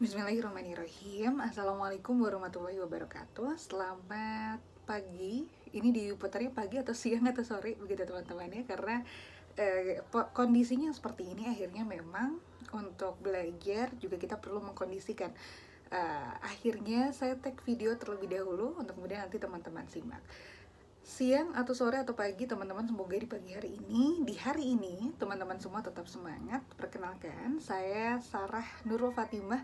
Bismillahirrahmanirrahim. Assalamualaikum warahmatullahi wabarakatuh. Selamat pagi. Ini diputarnya pagi atau siang atau sore begitu teman-teman ya, karena kondisinya seperti ini. Akhirnya memang untuk belajar juga kita perlu mengkondisikan. Akhirnya saya tag video terlebih dahulu untuk kemudian nanti teman-teman simak. Siang atau sore atau pagi teman-teman, semoga di pagi hari ini, di hari ini teman-teman semua tetap semangat. Perkenalkan, saya Sarah Nurul Fatimah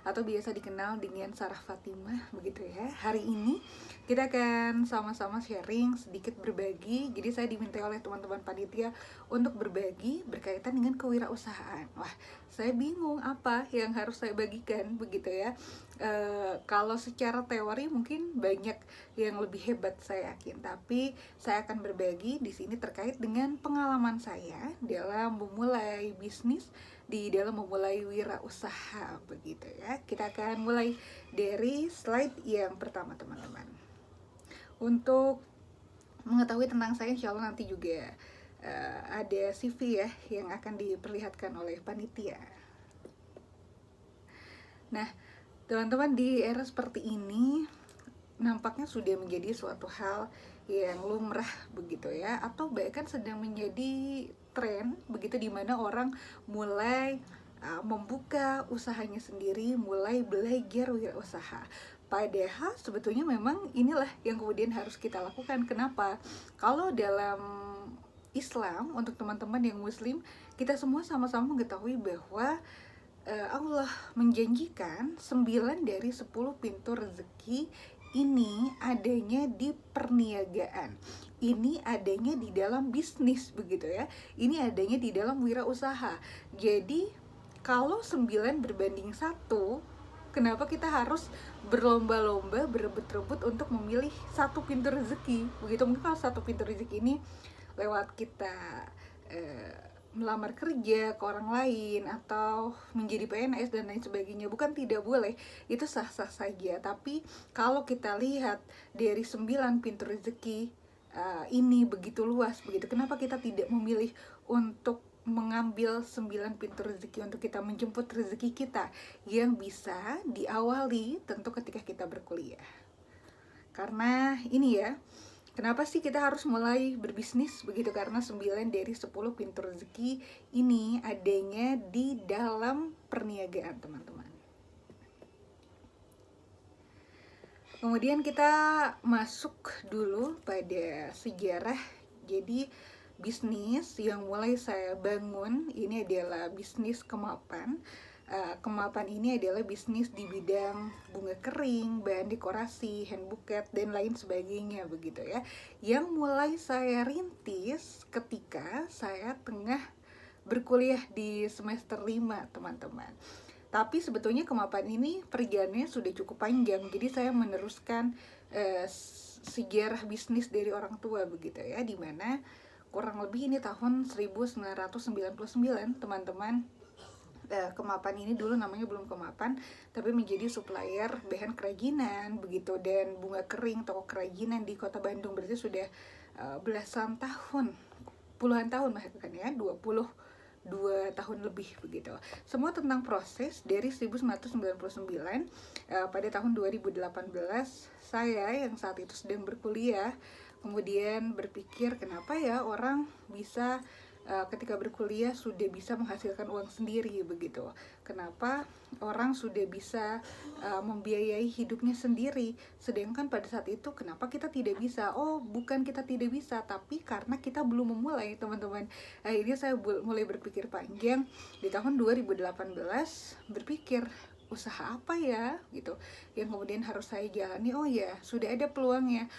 atau biasa dikenal dengan Sarah Fatimah begitu ya. Hari ini kita akan sama-sama sharing, sedikit berbagi. Jadi saya diminta oleh teman-teman panitia untuk berbagi berkaitan dengan kewirausahaan. Wah, saya bingung apa yang harus saya bagikan begitu ya. Kalau secara teori mungkin banyak yang lebih hebat saya yakin, tapi saya akan berbagi di sini terkait dengan pengalaman saya dalam memulai bisnis, di dalam memulai wirausaha begitu ya. Kita akan mulai dari slide yang pertama teman-teman. Untuk mengetahui tentang saya, insya Allah nanti juga ada CV ya yang akan diperlihatkan oleh panitia. Nah teman-teman, di era seperti ini nampaknya sudah menjadi suatu hal yang lumrah begitu ya, atau bahkan sedang menjadi tren begitu, dimana orang mulai membuka usahanya sendiri, mulai belajar wirausaha. Padahal sebetulnya memang inilah yang kemudian harus kita lakukan. Kenapa? Kalau dalam Islam, untuk teman-teman yang muslim, kita semua sama-sama mengetahui bahwa Allah menjanjikan 9 dari 10 pintu rezeki ini adanya di perniagaan. Ini adanya di dalam bisnis begitu ya. Ini adanya di dalam wirausaha. Jadi kalau 9 berbanding 1, kenapa kita harus berlomba-lomba, berebut-rebut untuk memilih satu pintu rezeki? Begitu, mungkin kalau satu pintu rezeki ini lewat kita melamar kerja ke orang lain atau menjadi PNS dan lain sebagainya, bukan tidak boleh, itu sah-sah saja. Tapi kalau kita lihat dari 9 pintu rezeki ini begitu luas begitu, kenapa kita tidak memilih untuk mengambil 9 pintu rezeki untuk kita menjemput rezeki kita yang bisa diawali tentu ketika kita berkuliah. Karena ini ya, kenapa sih kita harus mulai berbisnis begitu? Karena 9 dari 10 pintu rezeki ini adanya di dalam perniagaan teman-teman. Kemudian kita masuk dulu pada sejarah. Jadi bisnis yang mulai saya bangun ini adalah bisnis kemapan. Kemapan ini adalah bisnis di bidang bunga kering, bahan dekorasi, hand bouquet, dan lain sebagainya begitu ya. Yang mulai saya rintis ketika saya tengah berkuliah di semester 5 teman-teman. Tapi sebetulnya kemapan ini perjalanannya sudah cukup panjang. Jadi saya meneruskan sejarah bisnis dari orang tua begitu ya, dimana kurang lebih ini tahun 1999 teman-teman. Kemapan ini dulu namanya belum Kemapan, tapi menjadi supplier bahan kerajinan begitu dan bunga kering, toko kerajinan di kota Bandung. Berarti sudah belasan tahun, puluhan tahun bahkan ya, 22 tahun lebih begitu. Semua tentang proses dari 1999. Pada tahun 2018 saya yang saat itu sedang berkuliah kemudian berpikir, kenapa ya orang bisa ketika berkuliah sudah bisa menghasilkan uang sendiri begitu. Kenapa orang sudah bisa membiayai hidupnya sendiri, sedangkan pada saat itu kenapa kita tidak bisa? Oh, bukan kita tidak bisa, tapi karena kita belum memulai teman-teman. Akhirnya saya mulai berpikir panjang di tahun 2018, berpikir usaha apa ya gitu yang kemudian harus saya jalani. Oh ya, sudah ada peluangnya.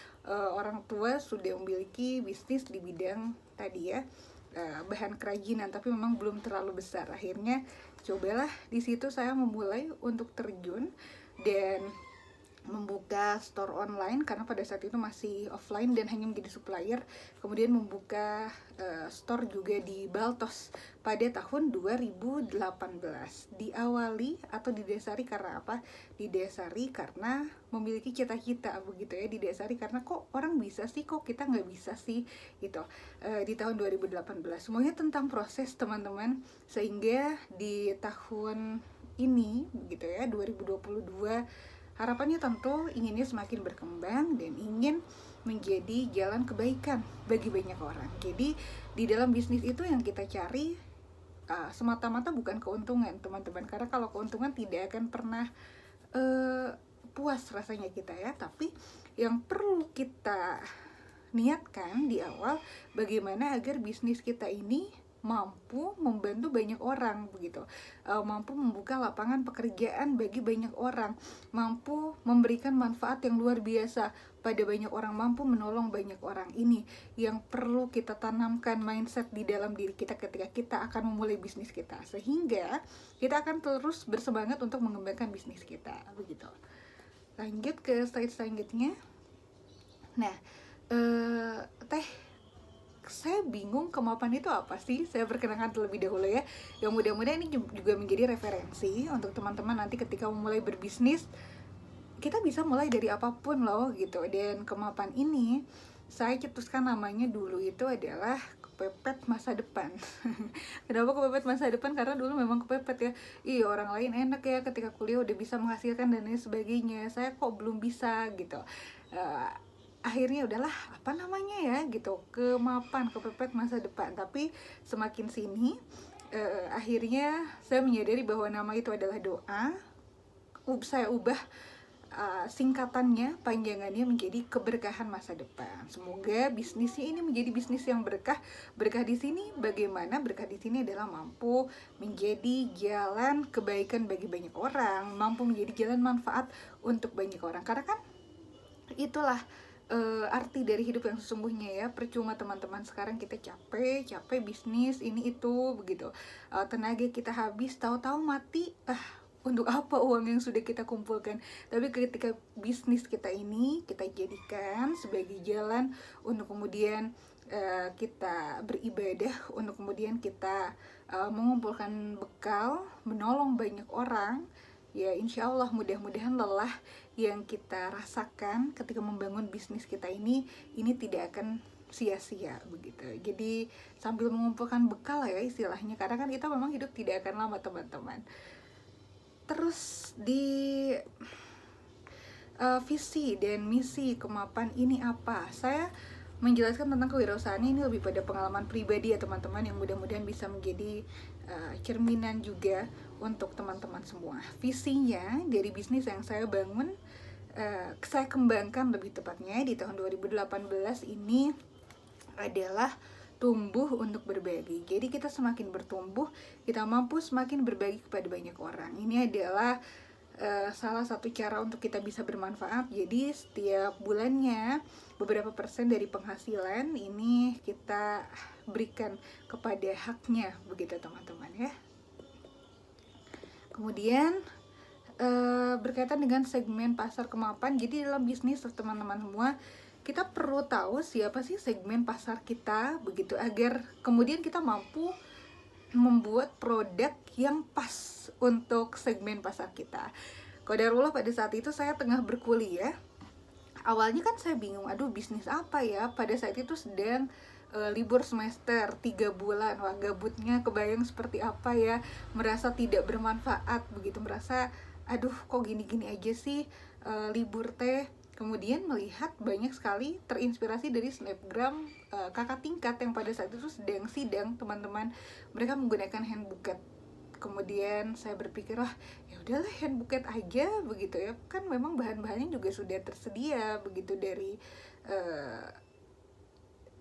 Orang tua sudah memiliki bisnis di bidang tadi ya, bahan kerajinan, tapi memang belum terlalu besar. Akhirnya cobalah di situ saya memulai untuk terjun dan membuka store online, karena pada saat itu masih offline dan hanya menjadi supplier. Kemudian membuka store juga di Baltos pada tahun 2018. Diawali atau didasari karena apa? Didasari karena memiliki cita-cita begitu ya, didasari karena kok orang bisa sih, kok kita nggak bisa sih gitu. Di tahun 2018 semuanya tentang proses teman-teman, sehingga di tahun ini begitu ya, 2022. Harapannya tentu inginnya semakin berkembang dan ingin menjadi jalan kebaikan bagi banyak orang. Jadi di dalam bisnis itu yang kita cari semata-mata bukan keuntungan, teman-teman, karena kalau keuntungan tidak akan pernah puas rasanya kita ya. Tapi yang perlu kita niatkan di awal, bagaimana agar bisnis kita ini mampu membantu banyak orang begitu, mampu membuka lapangan pekerjaan bagi banyak orang, mampu memberikan manfaat yang luar biasa pada banyak orang, mampu menolong banyak orang. Ini yang perlu kita tanamkan mindset di dalam diri kita ketika kita akan memulai bisnis kita, sehingga kita akan terus bersemangat untuk mengembangkan bisnis kita begitu. Lanjut ke slide selanjutnya. Nah, saya bingung kemapan itu apa sih? Saya perkenalkan terlebih dahulu ya. Yang mudah-mudahan ini juga menjadi referensi untuk teman-teman nanti ketika memulai berbisnis. Kita bisa mulai dari apapun loh gitu. Dan kemapan ini saya cetuskan namanya dulu itu adalah kepepet masa depan. Kenapa kepepet masa depan? Karena dulu memang kepepet ya. Iya, orang lain enak ya ketika kuliah udah bisa menghasilkan dan lain sebagainya. Saya kok belum bisa gitu. Akhirnya udahlah, apa namanya ya gitu, kemapan, kepepet masa depan. Tapi semakin sini akhirnya saya menyadari bahwa nama itu adalah doa. Saya ubah singkatannya, panjangannya menjadi keberkahan masa depan. Semoga bisnisnya ini menjadi bisnis yang berkah. Berkah di sini bagaimana? Berkah di sini adalah mampu menjadi jalan kebaikan bagi banyak orang, mampu menjadi jalan manfaat untuk banyak orang. Karena kan itulah arti dari hidup yang sesungguhnya ya. Percuma teman-teman sekarang kita capek bisnis ini itu begitu, tenaga kita habis, tahu-tahu mati. Untuk apa uang yang sudah kita kumpulkan? Tapi ketika bisnis kita ini kita jadikan sebagai jalan untuk kemudian kita beribadah, untuk kemudian kita mengumpulkan bekal, menolong banyak orang, ya insya Allah mudah-mudahan lelah yang kita rasakan ketika membangun bisnis kita ini tidak akan sia-sia begitu. Jadi sambil mengumpulkan bekal ya istilahnya, karena kan kita memang hidup tidak akan lama teman-teman. Terus di visi dan misi kemapan ini apa? Saya menjelaskan tentang kewirausahaan ini lebih pada pengalaman pribadi ya teman-teman, yang mudah-mudahan bisa menjadi cerminan juga untuk teman-teman semua. Visinya dari bisnis yang saya bangun, saya kembangkan lebih tepatnya di tahun 2018 ini adalah tumbuh untuk berbagi. Jadi kita semakin bertumbuh, kita mampu semakin berbagi kepada banyak orang. Ini adalah salah satu cara untuk kita bisa bermanfaat. Jadi setiap bulannya beberapa persen dari penghasilan ini kita berikan kepada haknya begitu teman-teman ya. Kemudian berkaitan dengan segmen pasar kemapan. Jadi dalam bisnis teman-teman semua, kita perlu tahu siapa sih segmen pasar kita begitu, agar kemudian kita mampu membuat produk yang pas untuk segmen pasar kita. Qadarullah pada saat itu saya tengah berkuliah. Awalnya kan saya bingung, aduh bisnis apa ya? Pada saat itu sedang libur semester 3 bulan. Wah, gabutnya kebayang seperti apa ya, merasa tidak bermanfaat begitu, merasa aduh kok gini-gini aja sih libur teh. Kemudian melihat banyak sekali terinspirasi dari snapgram kakak tingkat yang pada saat itu sedang sidang teman-teman, mereka menggunakan hand buket. Kemudian saya berpikir, wah ya udahlah hand buket aja begitu ya, kan memang bahan-bahannya juga sudah tersedia begitu dari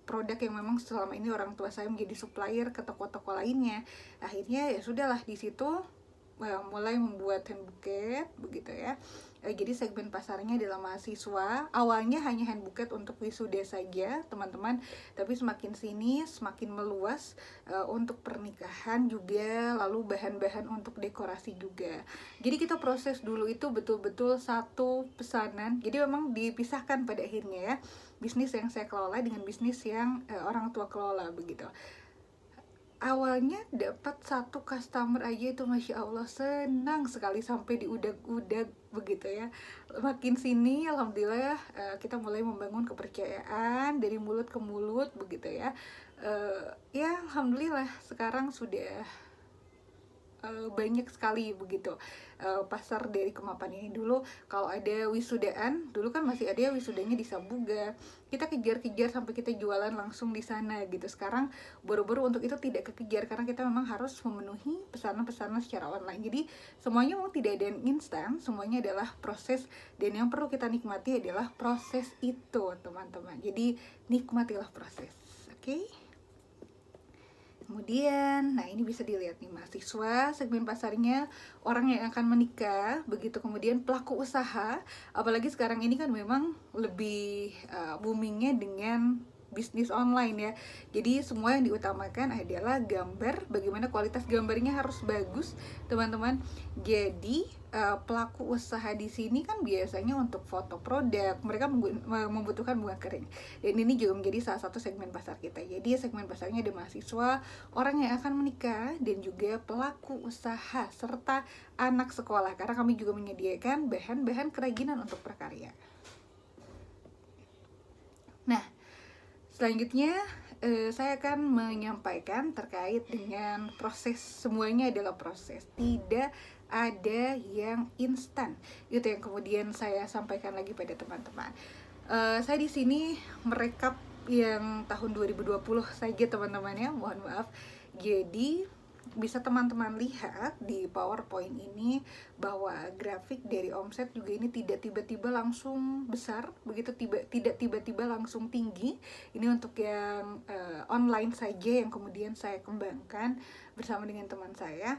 produk yang memang selama ini orang tua saya menjadi supplier ke toko-toko lainnya. Akhirnya ya sudahlah, di situ mulai membuat hand buket begitu ya. Jadi segmen pasarnya adalah mahasiswa. Awalnya hanya hand buket untuk wisuda saja teman-teman, tapi semakin sini semakin meluas untuk pernikahan juga, lalu bahan-bahan untuk dekorasi juga. Jadi kita proses dulu itu betul-betul satu pesanan. Jadi memang dipisahkan pada akhirnya ya, bisnis yang saya kelola dengan bisnis yang orang tua kelola begitu. Awalnya dapat satu customer aja itu Masya Allah senang sekali, sampai diudag-udag begitu ya. Makin sini alhamdulillah kita mulai membangun kepercayaan dari mulut ke mulut begitu ya. Ya alhamdulillah sekarang sudah banyak sekali begitu. Pasar dari Kemapan ini dulu kalau ada wisudaan, dulu kan masih ada wisudanya di Sabuga, kita kejar-kejar sampai kita jualan langsung di sana gitu. Sekarang buru-buru untuk itu tidak kekejar karena kita memang harus memenuhi pesanan-pesanan secara online. Jadi semuanya memang tidak ada yang instan, semuanya adalah proses, dan yang perlu kita nikmati adalah proses itu teman-teman. Jadi nikmatilah proses, oke? Kemudian, nah ini bisa dilihat nih, mahasiswa, segmen pasarnya orang yang akan menikah, begitu kemudian pelaku usaha, apalagi sekarang ini kan memang lebih boomingnya dengan bisnis online ya. Jadi semua yang diutamakan adalah gambar, bagaimana kualitas gambarnya harus bagus, teman-teman. Jadi pelaku usaha di sini kan biasanya untuk foto produk, mereka membutuhkan bunga kering. Dan ini juga menjadi salah satu segmen pasar kita. Jadi segmen pasarnya ada mahasiswa, orang yang akan menikah, dan juga pelaku usaha serta anak sekolah, karena kami juga menyediakan bahan-bahan kerajinan untuk prakarya. Nah, selanjutnya saya akan menyampaikan terkait dengan proses. Semuanya adalah proses, tidak ada yang instan. Itu yang kemudian saya sampaikan lagi pada teman-teman. Saya di sini merekap yang tahun 2020 saja teman-teman ya, mohon maaf. Jadi bisa teman-teman lihat di PowerPoint ini bahwa grafik dari omset juga ini tidak tiba-tiba langsung besar, begitu tidak tiba-tiba langsung tinggi. Ini untuk yang online saja yang kemudian saya kembangkan bersama dengan teman saya,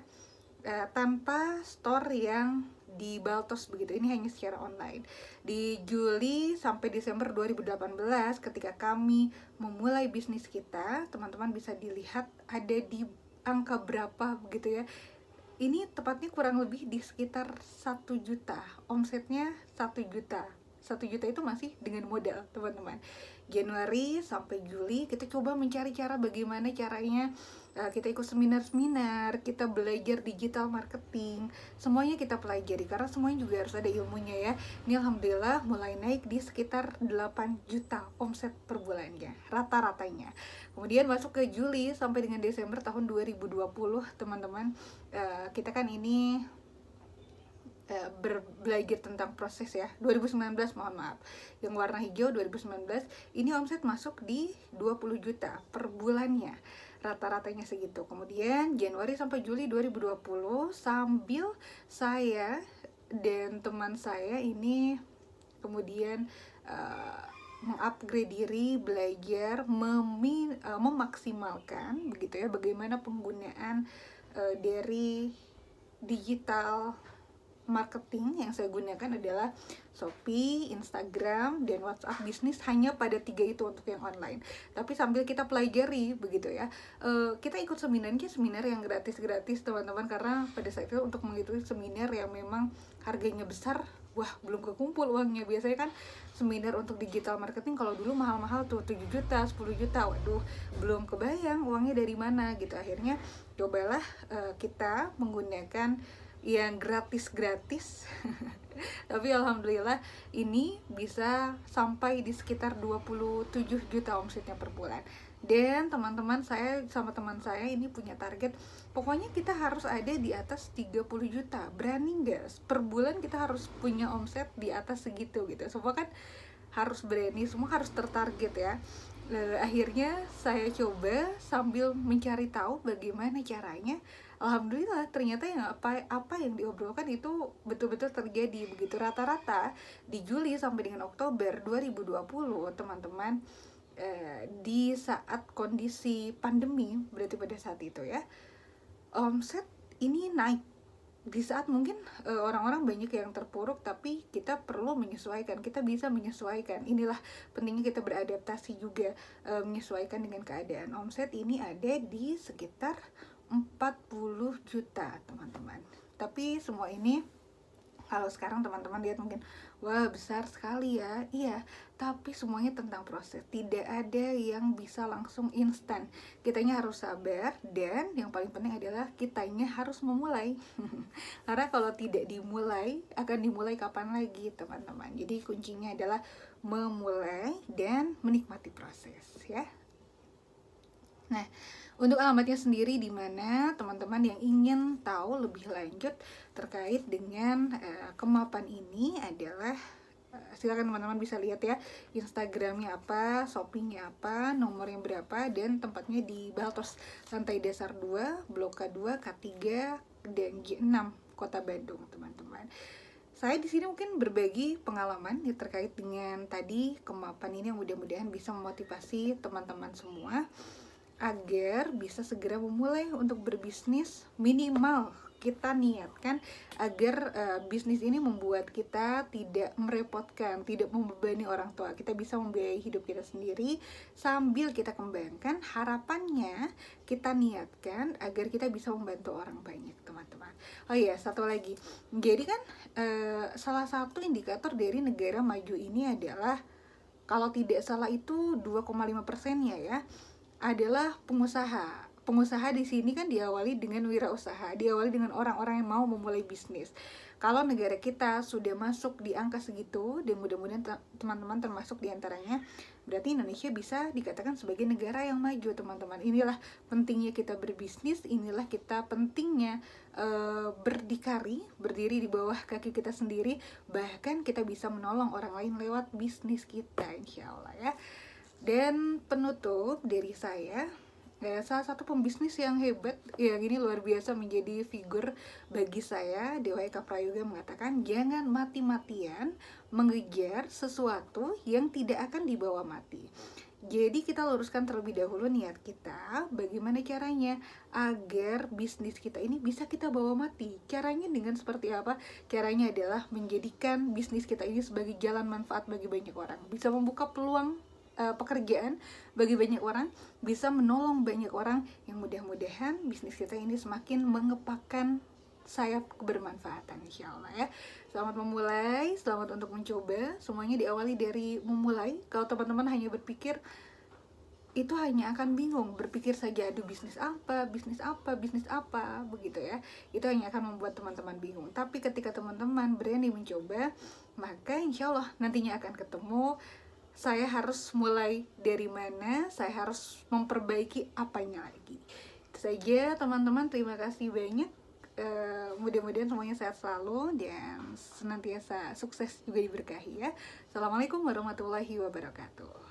tanpa store yang di Baltos begitu. Ini hanya secara online. Di Juli sampai Desember 2018 ketika kami memulai bisnis kita, teman-teman bisa dilihat ada di angka berapa begitu ya. Ini tepatnya kurang lebih di sekitar 1 juta, omsetnya 1 juta. 1 juta itu masih dengan modal teman-teman. Januari sampai Juli kita coba mencari cara bagaimana caranya, kita ikut seminar-seminar, kita belajar digital marketing, semuanya kita pelajari karena semuanya juga harus ada ilmunya ya. Ini alhamdulillah mulai naik di sekitar 8 juta omset per bulannya, rata-ratanya. Kemudian masuk ke Juli sampai dengan Desember tahun 2020 teman-teman, kita kan ini belajar tentang proses ya. 2019 mohon maaf, yang warna hijau 2019 ini omset masuk di 20 juta per bulannya, rata-ratanya segitu. Kemudian Januari sampai Juli 2020 sambil saya dan teman saya ini kemudian mengupgrade diri, belajar memaksimalkan begitu ya, bagaimana penggunaan dari digital marketing. Yang saya gunakan adalah Shopee, Instagram, dan WhatsApp bisnis, hanya pada 3 itu untuk yang online. Tapi sambil kita pelajari begitu ya, kita ikut seminar yang gratis teman-teman, karena pada saat itu untuk mengikuti seminar yang memang harganya besar, wah belum kekumpul uangnya. Biasanya kan seminar untuk digital marketing kalau dulu mahal-mahal tuh 7 juta, 10 juta, waduh belum kebayang uangnya dari mana gitu. Akhirnya cobalah kita menggunakan yang gratis tapi alhamdulillah ini bisa sampai di sekitar 27 juta omsetnya per bulan. Dan teman-teman saya sama teman saya ini punya target, pokoknya kita harus ada di atas 30 juta. Berani nggak per bulan kita harus punya omset di atas segitu gitu. Semua kan harus berani, semua harus tertarget ya. Akhirnya saya coba sambil mencari tahu bagaimana caranya. Alhamdulillah ternyata yang apa yang diobrolkan itu betul-betul terjadi begitu. Rata-rata di Juli sampai dengan Oktober 2020 teman-teman, di saat kondisi pandemi, berarti pada saat itu ya, omset ini naik. Di saat mungkin orang-orang banyak yang terpuruk, tapi kita perlu menyesuaikan, kita bisa menyesuaikan. Inilah pentingnya kita beradaptasi juga, menyesuaikan dengan keadaan. Omset ini ada di sekitar 40 juta teman-teman. Tapi semua ini kalau sekarang teman-teman lihat mungkin wah besar sekali ya. Iya, tapi semuanya tentang proses. Tidak ada yang bisa langsung instan. Kitanya harus sabar, dan yang paling penting adalah kitanya harus memulai. Karena kalau tidak dimulai, akan dimulai kapan lagi teman-teman. Jadi kuncinya adalah memulai dan menikmati proses ya. Nah, Untuk alamatnya sendiri di mana teman-teman yang ingin tahu lebih lanjut terkait dengan kemapan ini adalah silakan teman-teman bisa lihat ya, Instagramnya apa, Shopee-nya apa, nomornya berapa, dan tempatnya di Baltos, lantai dasar 2, Blok K2, K3, dan G6, Kota Bandung, teman-teman. Saya di sini mungkin berbagi pengalaman ya, terkait dengan tadi kemapan ini yang mudah-mudahan bisa memotivasi teman-teman semua agar bisa segera memulai untuk berbisnis. Minimal kita niatkan agar bisnis ini membuat kita tidak merepotkan, tidak membebani orang tua. Kita bisa membiayai hidup kita sendiri sambil kita kembangkan. Harapannya kita niatkan agar kita bisa membantu orang banyak, teman-teman. Oh iya, satu lagi. Jadi kan salah satu indikator dari negara maju ini adalah, kalau tidak salah itu 2,5%-nya ya, adalah pengusaha. Pengusaha di sini kan diawali dengan wirausaha, diawali dengan orang-orang yang mau memulai bisnis. Kalau negara kita sudah masuk di angka segitu, dan mudah-mudahan teman-teman termasuk diantaranya, berarti Indonesia bisa dikatakan sebagai negara yang maju, teman-teman. Inilah pentingnya kita berbisnis, inilah kita pentingnya berdikari, berdiri di bawah kaki kita sendiri, bahkan kita bisa menolong orang lain lewat bisnis kita, insya Allah ya. Dan penutup dari saya, salah satu pembisnis yang hebat, ya gini luar biasa menjadi figur bagi saya, Dewa Eka Prayoga mengatakan, jangan mati-matian mengejar sesuatu yang tidak akan dibawa mati. Jadi kita luruskan terlebih dahulu niat kita, bagaimana caranya agar bisnis kita ini bisa kita bawa mati. Caranya dengan seperti apa? Caranya adalah menjadikan bisnis kita ini sebagai jalan manfaat bagi banyak orang, bisa membuka peluang pekerjaan bagi banyak orang, bisa menolong banyak orang, yang mudah-mudahan bisnis kita ini semakin mengepakkan sayap kebermanfaatan, insya Allah ya. Selamat memulai, selamat untuk mencoba. Semuanya diawali dari memulai. Kalau teman-teman hanya berpikir, itu hanya akan bingung, berpikir saja, aduh bisnis apa, bisnis apa, bisnis apa, begitu ya. Itu hanya akan membuat teman-teman bingung. Tapi ketika teman-teman berani mencoba, maka insya Allah nantinya akan ketemu, saya harus mulai dari mana, saya harus memperbaiki apanya lagi. Itu saja teman-teman, terima kasih banyak. Mudah-mudahan semuanya sehat selalu dan senantiasa sukses juga diberkahi ya. Assalamualaikum warahmatullahi wabarakatuh.